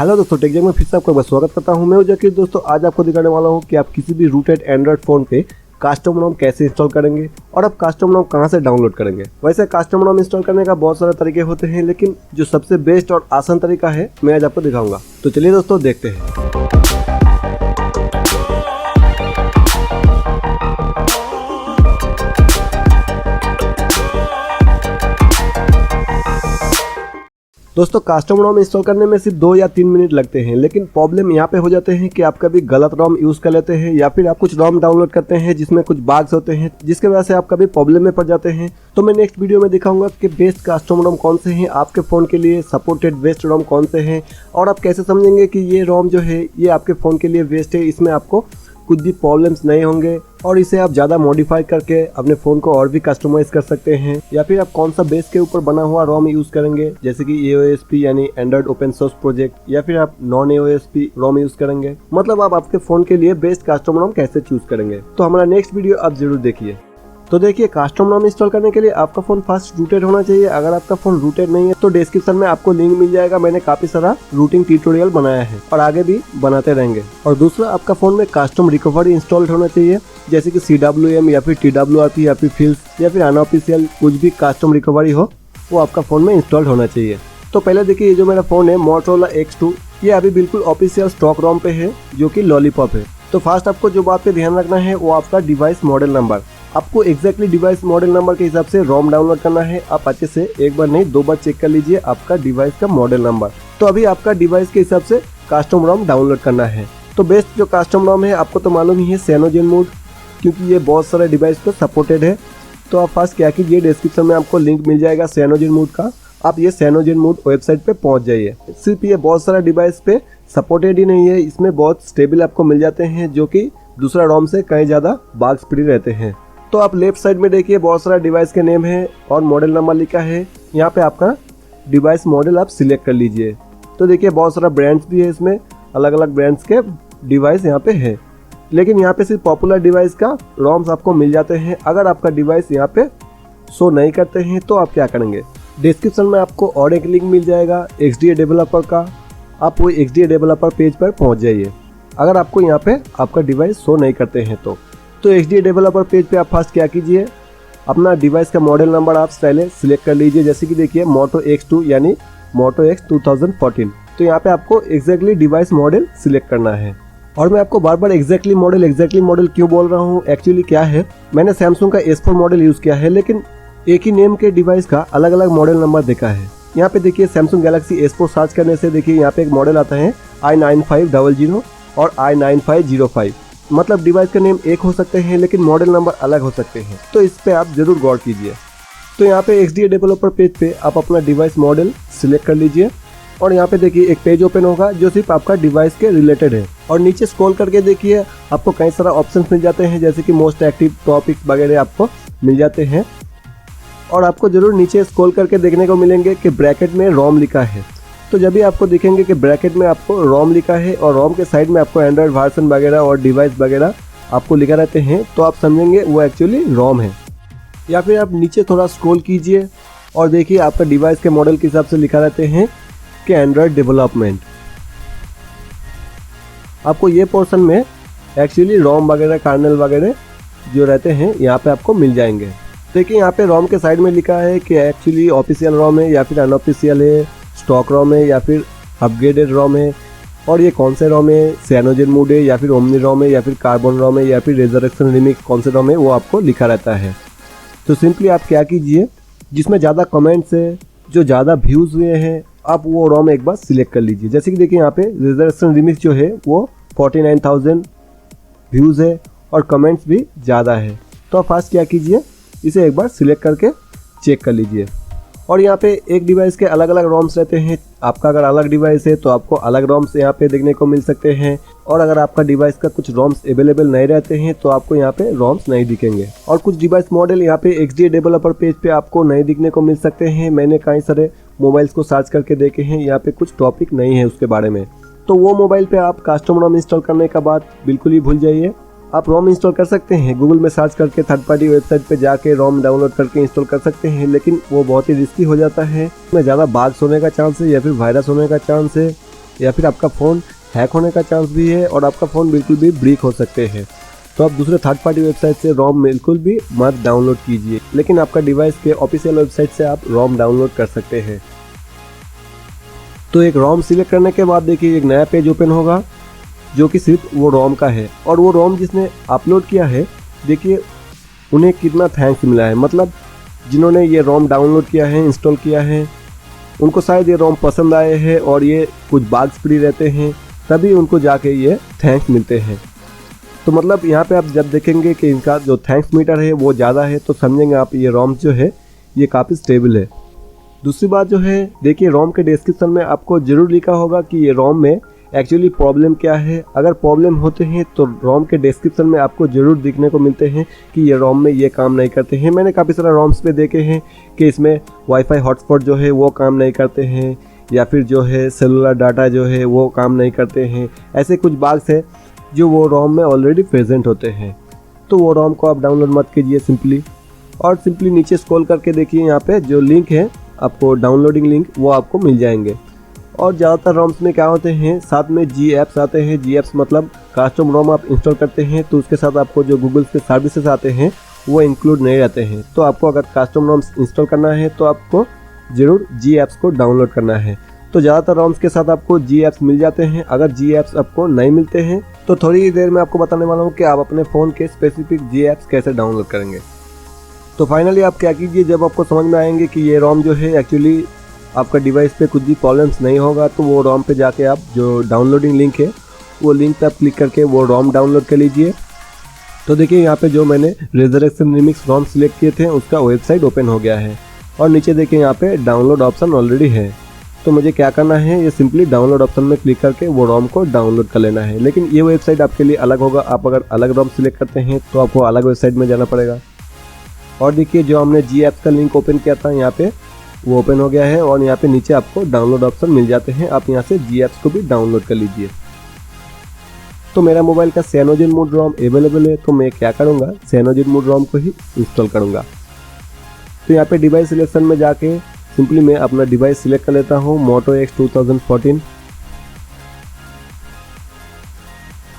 Hello दोस्तों, टेक्जैक में फिर से आपका स्वागत करता हूं। मैं हूं जकीर। दोस्तों आज आपको दिखाने वाला हूं कि आप किसी भी रूटेड एंड्रॉयड फ़ोन पे कस्टम रोम कैसे इंस्टॉल करेंगे और आप कस्टम रोम कहां से डाउनलोड करेंगे। वैसे कस्टम रोम इंस्टॉल करने का बहुत सारे तरीके होते हैं, लेकिन जो सबसे बेस्ट और आसान तरीका है मैं आज आपको दिखाऊंगा। तो चलिए दोस्तों देखते हैं। दोस्तों कस्टम रोम इंस्टॉल करने में सिर्फ 2 या 3 मिनट लगते हैं, लेकिन प्रॉब्लम यहाँ पे हो जाते हैं कि आप कभी गलत रोम यूज़ कर लेते हैं या फिर आप कुछ रोम डाउनलोड करते हैं जिसमें कुछ बाग्स होते हैं, जिसके वजह से आप कभी प्रॉब्लम में पड़ जाते हैं। तो मैं नेक्स्ट वीडियो में दिखाऊंगा कि बेस्ट कस्टम रोम कौन से हैं, आपके फ़ोन के लिए सपोर्टेड बेस्ट रोम कौन से हैं और आप कैसे समझेंगे कि ये रोम जो है ये आपके फ़ोन के लिए बेस्ट है, इसमें आपको कुछ भी प्रॉब्लम्स नहीं होंगे और इसे आप ज़्यादा मॉडिफाई करके अपने फ़ोन को और भी कस्टमाइज़ कर सकते हैं। या फिर आप कौन सा बेस के ऊपर बना हुआ रोम यूज़ करेंगे, जैसे कि AOSP यानी एंड्रॉइड ओपन सोर्स प्रोजेक्ट, या फिर आप नॉन AOSP रोम यूज़ करेंगे। मतलब आप आपके फ़ोन के लिए बेस्ट कस्टम रोम कैसे चूज़ करेंगे। तो हमारा नेक्स्ट वीडियो आप जरूर देखिए। तो देखिए, कस्टम रोम इंस्टॉल करने के लिए आपका फ़ोन फर्स्ट रूटेड होना चाहिए। अगर आपका फ़ोन रूटेड नहीं है तो डिस्क्रिप्शन में आपको लिंक मिल जाएगा। मैंने काफ़ी सारा रूटिंग ट्यूटोरियल बनाया है और आगे भी बनाते रहेंगे। और दूसरा, आपका फ़ोन में कस्टम रिकवरी इंस्टॉल्ड होना चाहिए, जैसे कि CWM या फिर TWRP या फिर फिल्स या फिर अनऑफिशियल कुछ भी कस्टम रिकवरी हो वो आपका फ़ोन में इंस्टॉल्ड होना चाहिए। तो पहले देखिए, ये जो मेरा फ़ोन है Motorola X2, ये अभी बिल्कुल ऑफिशियल स्टॉक रोम पे है जो कि लॉलीपॉप है। तो फर्स्ट आपको जो बात पे ध्यान रखना है वो आपका डिवाइस मॉडल नंबर। आपको एग्जैक्टली डिवाइस मॉडल नंबर के हिसाब से रोम डाउनलोड करना है। आप अच्छे से एक बार नहीं 2 बार चेक कर लीजिए आपका डिवाइस का मॉडल नंबर। तो अभी आपका डिवाइस के हिसाब से कस्टम रोम डाउनलोड करना है। तो बेस्ट जो कस्टम रोम है आपको तो मालूम ही है, CyanogenMod, क्योंकि ये बहुत सारे डिवाइस पे सपोर्टेड है। तो आप फर्स्ट क्या कीजिए, डिस्क्रिप्शन में आपको लिंक मिल जाएगा CyanogenMod का, आप ये CyanogenMod वेबसाइट पे पहुंच जाइए। सिर्फ ये बहुत सारा डिवाइस पे सपोर्टेड ही नहीं है, इसमें बहुत स्टेबल आपको मिल जाते हैं जो कि दूसरा रोम से कहीं ज़्यादा बाग्स फ्री रहते हैं। तो आप लेफ्ट साइड में देखिए बहुत सारा डिवाइस के नेम है और मॉडल नंबर लिखा है। यहाँ पे आपका डिवाइस मॉडल आप सिलेक्ट कर लीजिए। तो देखिए बहुत सारा ब्रांड्स भी है, इसमें अलग अलग ब्रांड्स के डिवाइस यहाँ पे है, लेकिन यहाँ पे सिर्फ पॉपुलर डिवाइस का रोम्स आपको मिल जाते हैं। अगर आपका डिवाइस यहाँ पे शो नहीं करते हैं तो आप क्या करेंगे, डिस्क्रिप्शन में आपको और एक लिंक मिल जाएगा XDA डेवलपर का, आप वो XDA डेवलपर पेज पर पहुँच जाइए अगर आपको यहाँ पे आपका डिवाइस शो नहीं करते हैं तो XDA डेवलपर पेज पे आप फर्स्ट क्या कीजिए, अपना डिवाइस का मॉडल नंबर आप पहले सिलेक्ट कर लीजिए। जैसे कि देखिए Moto X2 यानी Moto X 2014। तो यहाँ पे आपको एग्जैक्टली डिवाइस मॉडल सिलेक्ट करना है। और मैं आपको बार बार एग्जैक्टली मॉडल क्यों बोल रहा हूँ, एक्चुअली क्या है, मैंने सैमसंग का S4 मॉडल यूज़ किया है, लेकिन एक ही नेम के डिवाइस का अलग अलग मॉडल नंबर देखा है। यहाँ पे देखिए सैमसंग गैलेक्सी S4 सर्च करने से देखिए यहाँ पे एक मॉडल आता है i9500 और i9505। मतलब डिवाइस का नेम एक हो सकते हैं लेकिन मॉडल नंबर अलग हो सकते हैं, तो इस पे आप जरूर गौर कीजिए। तो यहाँ पे XDA डेवलपर पेज पे आप अपना डिवाइस मॉडल सिलेक्ट कर लीजिए और यहाँ पे देखिए एक पेज ओपन होगा जो सिर्फ आपका डिवाइस के रिलेटेड है। और नीचे स्क्रॉल करके देखिए आपको कई सारा ऑप्शंस मिल जाते हैं, जैसे कि मोस्ट एक्टिव टॉपिक्स वगैरह आपको मिल जाते हैं। और आपको जरूर नीचे स्क्रॉल करके देखने को मिलेंगे कि ब्रैकेट में रोम लिखा है। तो जब भी आपको दिखेंगे कि ब्रैकेट में आपको रोम लिखा है और रोम के साइड में आपको एंड्रॉइड वर्जन वगैरह और डिवाइस वगैरह आपको लिखा रहते हैं, तो आप समझेंगे वो एक्चुअली रोम है। या फिर आप नीचे थोड़ा स्क्रॉल कीजिए और देखिए आपका डिवाइस के मॉडल के हिसाब से लिखा रहते हैं कि एंड्रॉइड डेवलपमेंट। आपको ये पोर्शन में एक्चुअली रोम वगैरह कर्नल वगैरह जो रहते हैं यहाँ पे आपको मिल जाएंगे। देखिए यहाँ पे रोम के साइड में लिखा है कि एक्चुअली ऑफिशियल रोम है या फिर अनऑफिशियल है, स्टॉक रोम है या फिर अपग्रेडेड रोम है, और ये कौन से रोम है, CyanogenMod है या फिर ओमनी रोम है या फिर कार्बन रोम है या फिर रेजरेक्शन रिमिक्स कौन से रोम है, वो आपको लिखा रहता है। तो सिंपली आप क्या कीजिए, जिसमें ज़्यादा कमेंट्स है, जो ज़्यादा व्यूज़ हुए हैं, आप वो रोम एक बार सिलेक्ट कर लीजिए। जैसे कि देखिए यहाँ पे रेजरेक्शन रिमिक्स जो है वो 49,000 व्यूज़ है और कमेंट्स भी ज़्यादा है। तो आप फर्स्ट क्या कीजिए, इसे एक बार सिलेक्ट करके चेक कर लीजिए। और यहाँ पे एक डिवाइस के अलग अलग रोम्स रहते हैं। आपका अगर अलग डिवाइस है तो आपको अलग रोम्स यहाँ पे देखने को मिल सकते हैं, और अगर आपका डिवाइस का कुछ रोम्स अवेलेबल नहीं रहते हैं तो आपको यहाँ पे रोम्स नहीं दिखेंगे। और कुछ डिवाइस मॉडल यहाँ पे XDA डेवलपर पेज पे आपको नहीं दिखने को मिल सकते हैं। मैंने कई सारे मोबाइल्स को सर्च करके देखे हैं, यहाँ पे कुछ टॉपिक नहीं है उसके बारे में। तो वो मोबाइल पे आप कस्टम रोम इंस्टॉल करने का बात बिल्कुल ही भूल जाइए। आप रोम इंस्टॉल कर सकते हैं, गूगल में सर्च करके थर्ड पार्टी वेबसाइट पे जाके रोम डाउनलोड करके इंस्टॉल कर सकते हैं, लेकिन वो बहुत ही रिस्की हो जाता है। इसमें ज़्यादा बाग्स होने का चांस है या फिर वायरस होने का चांस है, या फिर आपका फ़ोन हैक होने का चांस भी है और आपका फ़ोन बिल्कुल भी ब्रेक हो सकते हैं। तो आप दूसरे थर्ड पार्टी वेबसाइट से रोम बिल्कुल भी मत डाउनलोड कीजिए, लेकिन आपका डिवाइस के ऑफिशियल वेबसाइट से आप रोम डाउनलोड कर सकते हैं। तो एक रोम सिलेक्ट करने के बाद देखिए एक नया पेज ओपन होगा जो कि सिर्फ वो रोम का है, और वो रोम जिसने अपलोड किया है देखिए उन्हें कितना थैंक्स मिला है। मतलब जिन्होंने ये रोम डाउनलोड किया है, इंस्टॉल किया है, उनको शायद ये रोम पसंद आए हैं और ये कुछ बाग्स फ्री रहते हैं, तभी उनको जाके ये थैंक्स मिलते हैं। तो मतलब यहाँ पे आप जब देखेंगे कि इनका जो थैंक्स मीटर है वो ज़्यादा है तो समझेंगे आप ये रोम जो है ये काफ़ी स्टेबल है। दूसरी बात जो है देखिए रोम के डिस्क्रिप्शन में आपको ज़रूर लिखा होगा कि ये रोम में एक्चुअली प्रॉब्लम क्या है। अगर प्रॉब्लम होते हैं तो रोम के डिस्क्रिप्शन में आपको ज़रूर दिखने को मिलते हैं कि ये रोम में ये काम नहीं करते हैं। मैंने काफ़ी सारे रोम्स पे देखे हैं कि इसमें वाईफाई हॉटस्पॉट जो है वो काम नहीं करते हैं, या फिर जो है सेलुलर डाटा जो है वो काम नहीं करते हैं। ऐसे कुछ बाग्स है जो वो रोम में ऑलरेडी प्रेजेंट होते हैं। तो वो रोम को आप डाउनलोड मत कीजिए सिंपली, और सिंपली नीचे स्क्रॉल करके देखिए यहाँ पे जो लिंक है आपको डाउनलोडिंग लिंक वो आपको मिल जाएंगे। और ज़्यादातर रोम्स में क्या होते हैं साथ में जी ऐप्स आते हैं। जी ऐप्स मतलब कस्टम रोम आप इंस्टॉल करते हैं तो उसके साथ आपको जो गूगल के सर्विसेज आते हैं वो इंक्लूड नहीं रहते हैं। तो आपको अगर कस्टम रोम्स इंस्टॉल करना है तो आपको ज़रूर जी ऐप्स को डाउनलोड करना है। तो ज़्यादातर रोम्स के साथ आपको जी ऐप्स मिल जाते हैं। अगर जी ऐप्स आपको नहीं मिलते हैं तो थोड़ी ही देर में आपको बताने वाला हूँ कि आप अपने फ़ोन के स्पेसिफिक जी ऐप्स कैसे डाउनलोड करेंगे। तो फाइनली आप क्या कीजिए, जब आपको समझ में आएंगे कि ये रोम जो है एक्चुअली आपका डिवाइस पे कुछ भी प्रॉब्लम्स नहीं होगा, तो वो रोम पे जाके आप जो डाउनलोडिंग लिंक है वो लिंक पे आप क्लिक करके वो रोम डाउनलोड कर लीजिए। तो देखिए यहाँ पे जो मैंने रेजरेक्शन रिमिक्स रोम सिलेक्ट किए थे उसका वेबसाइट ओपन हो गया है, और नीचे देखिए यहाँ पे डाउनलोड ऑप्शन ऑलरेडी है। तो मुझे क्या करना है, ये सिंपली डाउनलोड ऑप्शन में क्लिक करके वो रोम को डाउनलोड कर लेना है। लेकिन ये वेबसाइट आपके लिए अलग होगा, आप अगर अलग रोम सिलेक्ट करते हैं तो आपको अलग वेबसाइट में जाना पड़ेगा। और देखिए जो हमने जी ऐप्स का लिंक ओपन किया था यहाँ पे वो ओपन हो गया है, और यहाँ पे नीचे आपको डाउनलोड ऑप्शन मिल जाते हैं। आप यहाँ से जी ऐप्स को भी डाउनलोड कर लीजिए। तो मेरा मोबाइल का CyanogenMod रोम अवेलेबल है, तो मैं क्या करूँगा CyanogenMod रोम को ही इंस्टॉल करूँगा। तो यहाँ पे डिवाइस सिलेक्शन में जाके सिंपली मैं अपना डिवाइस सिलेक्ट कर लेता हूँ Moto X 2014,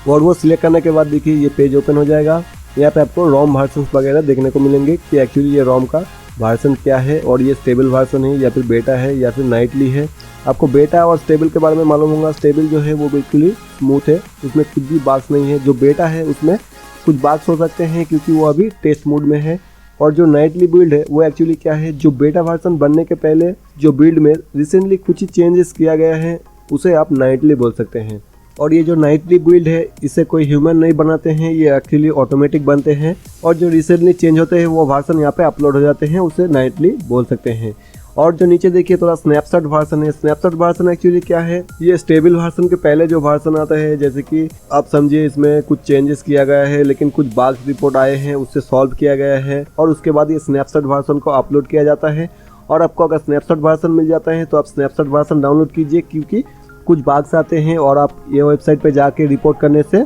और वो सिलेक्ट करने के बाद देखिए ये पेज ओपन हो जाएगा। यहाँ पे आपको रोम वर्जन वगैरह देखने को मिलेंगे कि एक्चुअली ये रोम का वर्जन क्या है, और ये स्टेबल वर्जन है या फिर बेटा है या फिर नाइटली है। आपको बेटा और स्टेबल के बारे में मालूम होगा। स्टेबल जो है वो बिल्कुल ही स्मूथ है, उसमें कुछ भी बाग्स नहीं है। जो बेटा है उसमें कुछ बाग्स हो सकते हैं क्योंकि वो अभी टेस्ट मोड में है। और जो नाइटली बिल्ड है वो एक्चुअली क्या है, जो बेटा वर्जन बनने के पहले जो बिल्ड में रिसेंटली कुछ ही चेंजेस किया गया है उसे आप नाइटली बोल सकते हैं। और ये जो नाइटली बिल्ड है इसे कोई ह्यूमन नहीं बनाते हैं, ये एक्चुअली ऑटोमेटिक बनते हैं। और जो रिसेंटली चेंज होते हैं वो वर्जन यहाँ पे अपलोड हो जाते हैं, उसे नाइटली बोल सकते हैं। और जो नीचे देखिए थोड़ा स्नैपशॉट वर्जन है। स्नैपशॉट वर्जन एक्चुअली क्या है, ये स्टेबल वर्जन के पहले जो वर्जन आता है, जैसे कि आप समझिए इसमें कुछ चेंजेस किया गया है लेकिन कुछ बाग्स रिपोर्ट आए हैं उससे सॉल्व किया गया है, और उसके बाद ये स्नैपशॉट वर्जन को अपलोड किया जाता है। और आपको अगर स्नैपशॉट वर्जन मिल जाता है तो आप स्नैपशॉट वर्जन डाउनलोड कीजिए, क्योंकि कुछ बाग्स आते हैं और आप ये वेबसाइट पे जाके रिपोर्ट करने से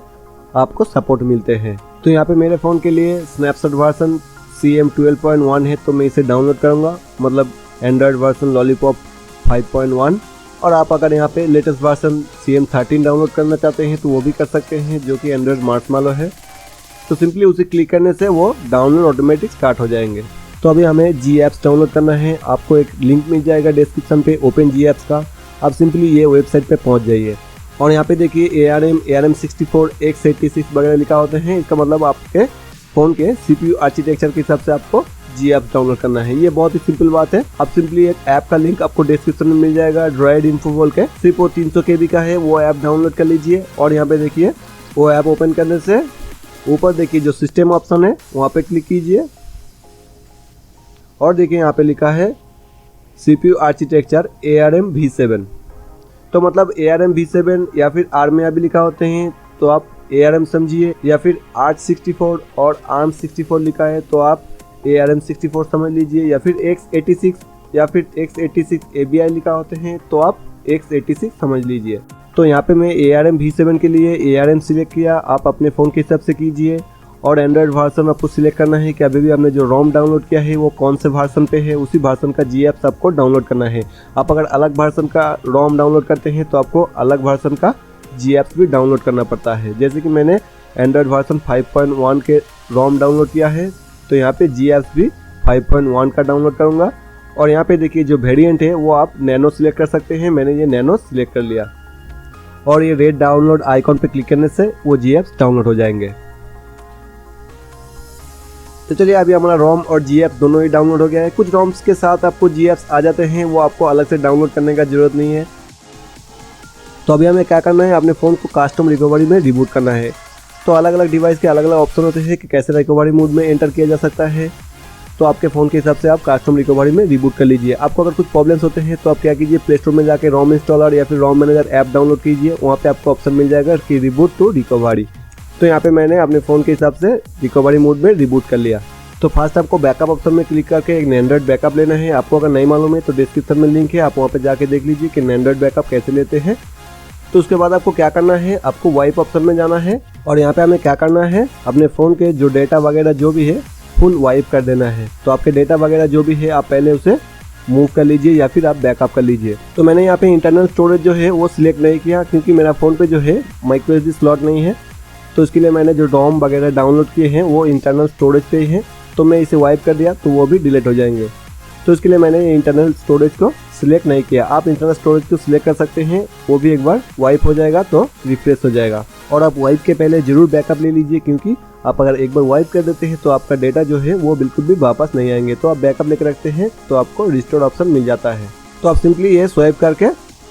आपको सपोर्ट मिलते हैं। तो यहाँ पे मेरे फ़ोन के लिए स्नैपशॉट वर्जन CM 12.1 है, तो मैं इसे डाउनलोड करूँगा, मतलब एंड्रॉयड वर्जन लॉलीपॉप 5.1। और आप अगर यहाँ पे लेटेस्ट वर्जन CM 13 डाउनलोड करना चाहते हैं तो वो भी कर सकते हैं, जो कि एंड्रॉयड मार्शमैलो है। तो सिंपली उसे क्लिक करने से वो डाउनलोड ऑटोमेटिक स्टार्ट हो जाएंगे। तो अभी हमें जी ऐप्स डाउनलोड करना है। आपको एक लिंक मिल जाएगा डिस्क्रिप्शन पे ओपन जी ऐप्स का। आप सिंपली ये वेबसाइट पे पहुंच जाइए, और यहाँ पे देखिए ARM64 X86 वगैरह लिखा होता है। इसका मतलब आपके फ़ोन के CPU आर्किटेक्चर के हिसाब से आपको जी ऐप डाउनलोड करना है। ये बहुत ही सिंपल बात है। आप सिंपली एक ऐप का लिंक आपको डिस्क्रिप्शन में मिल जाएगा, ड्रॉइड इन्फो बोल के, सिर्फ वो 300 KB का है। वो ऐप डाउनलोड कर लीजिए, और यहाँ पे देखिए वो ऐप ओपन करने से ऊपर देखिए जो सिस्टम ऑप्शन है वहाँ पे क्लिक कीजिए, और देखिए यहाँ पे लिखा है CPU आर्किटेक्चर ARM V7। तो मतलब ARM V7 या फिर ARM भी लिखा होते हैं तो आप ARM समझिए, या फिर ARC64 और ARM64 लिखा है तो आप ARM64 समझ लीजिए, या फिर X86 या फिर X86 ABI लिखा होते हैं तो आप X86 समझ लीजिए। तो यहाँ पे मैं ARM V7 के लिए ARM सिलेक्ट किया, आप अपने फ़ोन के हिसाब से कीजिए। और एंड्रॉयड वर्जन आपको सिलेक्ट करना है कि अभी भी आपने जो रोम डाउनलोड किया है वो कौन से वर्जन पे है, उसी वर्जन का GApps आपको डाउनलोड करना है। आप अगर अलग वर्जन का रोम डाउनलोड करते हैं तो आपको अलग वर्जन का GApps भी डाउनलोड करना पड़ता है। जैसे कि मैंने एंड्रॉयड वर्जन 5.1 के रोम डाउनलोड किया है, तो यहाँ पे GApps भी 5.1 का डाउनलोड करूँगा। और यहाँ पे देखिए जो वेरिएंट है वो आप नैनो सिलेक्ट कर सकते हैं, मैंने ये नैनो सिलेक्ट कर लिया। और ये रेड डाउनलोड आइकॉन पे क्लिक करने से वो GApps डाउनलोड हो जाएंगे। तो चलिए अभी हमारा रोम और GApps दोनों ही डाउनलोड हो गया है। कुछ रोम्स के साथ आपको GApps आ जाते हैं, वो आपको अलग से डाउनलोड करने का ज़रूरत नहीं है। तो अभी हमें क्या करना है, अपने फ़ोन को कस्टम रिकवरी में रिबूट करना है। तो अलग अलग डिवाइस के अलग अलग ऑप्शन होते हैं कि कैसे रिकवरी मोड में एंटर किया जा सकता है। तो आपके फ़ोन के हिसाब से आप कस्टम रिकवरी में रिबूट कर लीजिए। आपको अगर कुछ प्रॉब्लम्स होते हैं तो आप क्या कीजिए, प्ले स्टोर में जाके रोम इंस्टॉलर या फिर रोम मैनेजर ऐप डाउनलोड कीजिए। वहाँ पे आपको ऑप्शन मिल जाएगा कि रिबूट टू रिकवरी। तो यहाँ पे मैंने अपने फ़ोन के हिसाब से रिकवरी मोड में रिबूट कर लिया। तो फर्स्ट आपको बैकअप ऑप्शन में क्लिक करके एक एंड्रॉइड बैकअप लेना है। आपको अगर नहीं मालूम है तो डिस्क्रिप्शन में लिंक है, आप वहाँ पे जाके देख लीजिए कि एंड्रॉइड बैकअप कैसे लेते हैं। तो उसके बाद आपको क्या करना है, आपको वाइप ऑप्शन में जाना है और यहाँ पे हमें क्या करना है, अपने फ़ोन के जो डेटा वगैरह जो भी है फुल वाइप कर देना है। तो आपके डेटा वगैरह जो भी है आप पहले उसे मूव कर लीजिए या फिर आप बैकअप कर लीजिए। तो मैंने यहाँ पे इंटरनल स्टोरेज जो है वो सिलेक्ट नहीं किया, क्योंकि मेरा फ़ोन पे जो है माइक्रो SD स्लॉट नहीं है। तो इसके लिए मैंने जो रोम वगैरह डाउनलोड किए हैं वो इंटरनल स्टोरेज पे ही है। तो मैं इसे वाइप कर दिया तो वो भी डिलीट हो जाएंगे। तो इसके लिए मैंने इंटरनल स्टोरेज को सिलेक्ट नहीं किया। आप इंटरनल स्टोरेज को सिलेक्ट कर सकते हैं, वो भी एक बार वाइप हो जाएगा तो रिफ्रेश हो जाएगा। और आप वाइप के पहले ज़रूर बैकअप ले लीजिए, क्योंकि आप अगर एक बार वाइप कर देते हैं तो आपका डेटा जो है वो बिल्कुल भी वापस नहीं आएंगे। तो आप बैकअप लेकर रखते हैं तो आपको रिस्टोर ऑप्शन मिल जाता है। तो आप सिंपली ये स्वाइप करके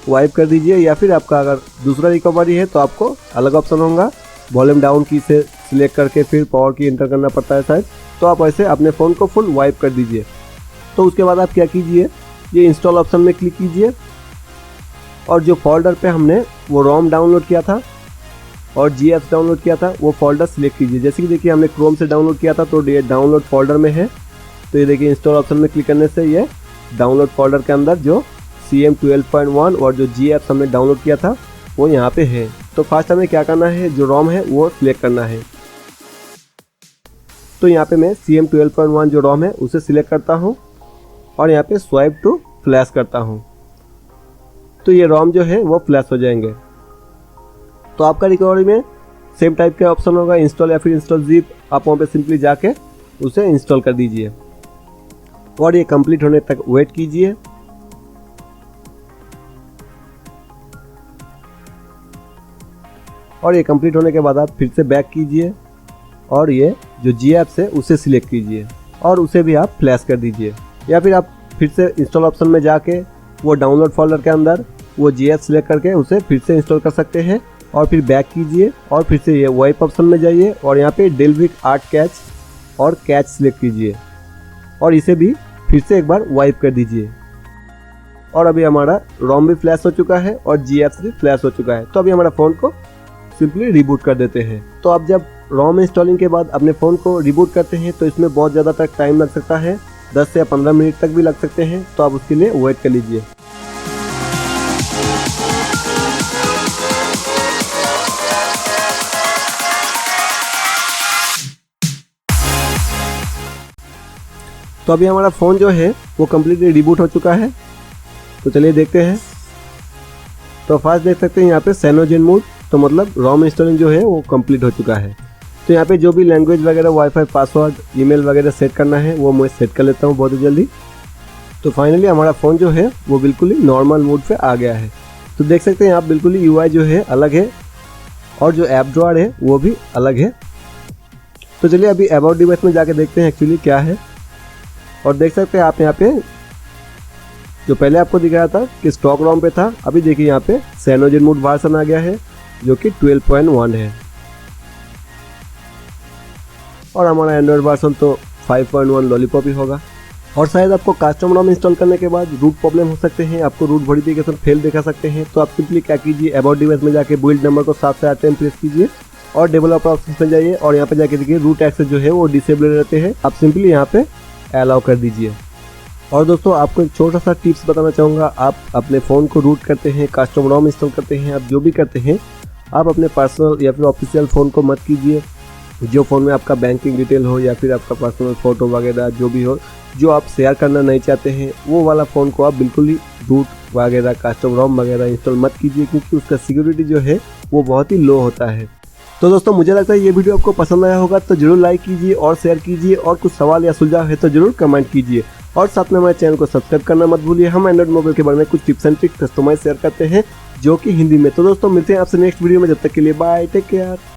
वाइप कर दीजिए, या फिर आपका अगर दूसरा रिकवरी है तो आपको अलग ऑप्शन होगा, वॉल्यूम डाउन की से सिलेक्ट करके फिर पावर की एंटर करना पड़ता है शायद। तो आप ऐसे अपने फ़ोन को फुल वाइप कर दीजिए। तो उसके बाद आप क्या कीजिए, ये इंस्टॉल ऑप्शन में क्लिक कीजिए और जो फोल्डर पे हमने वो रोम डाउनलोड किया था और GApps डाउनलोड किया था वो फोल्डर सिलेक्ट कीजिए। जैसे कि देखिए हमने क्रोम से डाउनलोड किया था तो ये डाउनलोड फोल्डर में है। तो ये देखिए इंस्टॉल ऑप्शन में क्लिक करने से ये डाउनलोड फोल्डर के अंदर जो CM12.1 और जो GApps हमने डाउनलोड किया था वो यहाँ पे है। तो फर्स्ट हमें क्या करना है, जो रोम है वो सिलेक्ट करना है। तो यहाँ पे मैं CM12.1 जो रोम है उसे सिलेक्ट करता हूँ और यहाँ पे स्वाइप टू फ्लैश करता हूँ। तो ये रोम जो है वो फ्लैश हो जाएंगे। तो आपका रिकवरी में सेम टाइप का ऑप्शन होगा, इंस्टॉल या फिर इंस्टॉल जिप। आप वहाँ पे सिंपली जाके उसे इंस्टॉल कर दीजिए और ये कंप्लीट होने तक वेट कीजिए। और ये कंप्लीट होने के बाद आप फिर से बैक कीजिए और ये जो GApps है उसे सिलेक्ट कीजिए और उसे भी आप फ्लैश कर दीजिए। या फिर आप फिर से इंस्टॉल ऑप्शन में जाके वो डाउनलोड फोल्डर के अंदर वो GApps सिलेक्ट करके उसे फिर से इंस्टॉल कर सकते हैं। और फिर बैक कीजिए और फिर से ये वाइप ऑप्शन में जाइए और यहाँ पे डेलविक आर्ट कैच और कैच सिलेक्ट कीजिए और इसे भी फिर से एक बार वाइप कर दीजिए। और अभी हमारा रोम भी फ्लैश हो चुका है और GApps भी फ्लैश हो चुका है। तो अभी हमारा फ़ोन को सिंपली रिबूट कर देते हैं। तो आप जब रोम इंस्टॉलिंग के बाद अपने फ़ोन को रिबूट करते हैं तो इसमें बहुत ज़्यादा तक टाइम लग सकता है, 10 से 15 मिनट तक भी लग सकते हैं। तो आप उसके लिए वेट कर लीजिए। तो अभी हमारा फ़ोन जो है वो कम्प्लीटली रिबूट हो चुका है। तो चलिए देखते हैं। तो फर्स्ट देख सकते हैं यहाँ पे साइनोजेन मोड, तो मतलब रोम इंस्टॉलिंग जो है वो कंप्लीट हो चुका है। तो यहाँ पे जो भी लैंग्वेज वगैरह, वाईफाई पासवर्ड, ईमेल वगैरह सेट करना है वो मैं सेट कर लेता हूँ बहुत ही जल्दी। तो फाइनली हमारा फ़ोन जो है वो बिल्कुल ही नॉर्मल मोड पे आ गया है। तो देख सकते हैं आप बिल्कुल ही UI जो है अलग है और जो ऐप ड्रॉअर है वो भी अलग है। तो चलिए अभी अबाउट डिवाइस में जाके देखते हैं एक्चुअली क्या है। और देख सकते हैं आप यहाँ पे जो पहले आपको दिख रहा था कि स्टॉक रोम पे था, अभी देखिए यहाँ पे साइनोजेन मोड वर्जन आ गया है जो कि 12.1 है और हमारा एंड्रॉयड वर्जन तो 5.1 लॉलीपॉप ही होगा। और शायद आपको कस्टम रोम इंस्टॉल करने के बाद रूट प्रॉब्लम हो सकते हैं, आपको रूट वेरिफिकेशन फेल दिखा सकते हैं। तो आप सिंपली क्या कीजिए, अबाउट डिवाइस में जाके बिल्ड नंबर को 7 से 8 टाइम प्रेस कीजिए और डेवलपर ऑप्शन में जाइए और यहाँ पे जाके देखिए रूट एक्सेस जो है वो डिसेबल रहते हैं, आप सिंपली यहाँ पे अलाउ कर दीजिए। और दोस्तों आपको एक छोटा सा टिप्स बताना चाहूँगा। आप अपने फ़ोन को रूट करते हैं, कस्टम रोम इंस्टॉल करते हैं, आप जो भी करते हैं आप अपने पर्सनल या फिर ऑफिशियल फ़ोन को मत कीजिए। जो फ़ोन में आपका बैंकिंग डिटेल हो या फिर आपका पर्सनल फ़ोटो वगैरह जो भी हो, जो आप शेयर करना नहीं चाहते हैं, वो वाला फ़ोन को आप बिल्कुल ही रूट वगैरह कस्टम रोम वगैरह इंस्टॉल मत कीजिए, क्योंकि उसका सिक्योरिटी जो है वो बहुत ही लो होता है। तो दोस्तों मुझे लगता है ये वीडियो आपको पसंद आया होगा, तो जरूर लाइक कीजिए और शेयर कीजिए, और कुछ सवाल या सुझाव है तो जरूर कमेंट कीजिए, और साथ में हमारे चैनल को सब्सक्राइब करना मत भूलिए। हम एंड्रॉइड मोबाइल के बारे में कुछ tips and tricks customise share करते हैं, जो कि हिंदी में। तो दोस्तों मिलते हैं आपसे नेक्स्ट वीडियो में, जब तक के लिए बाय, टेक केयर।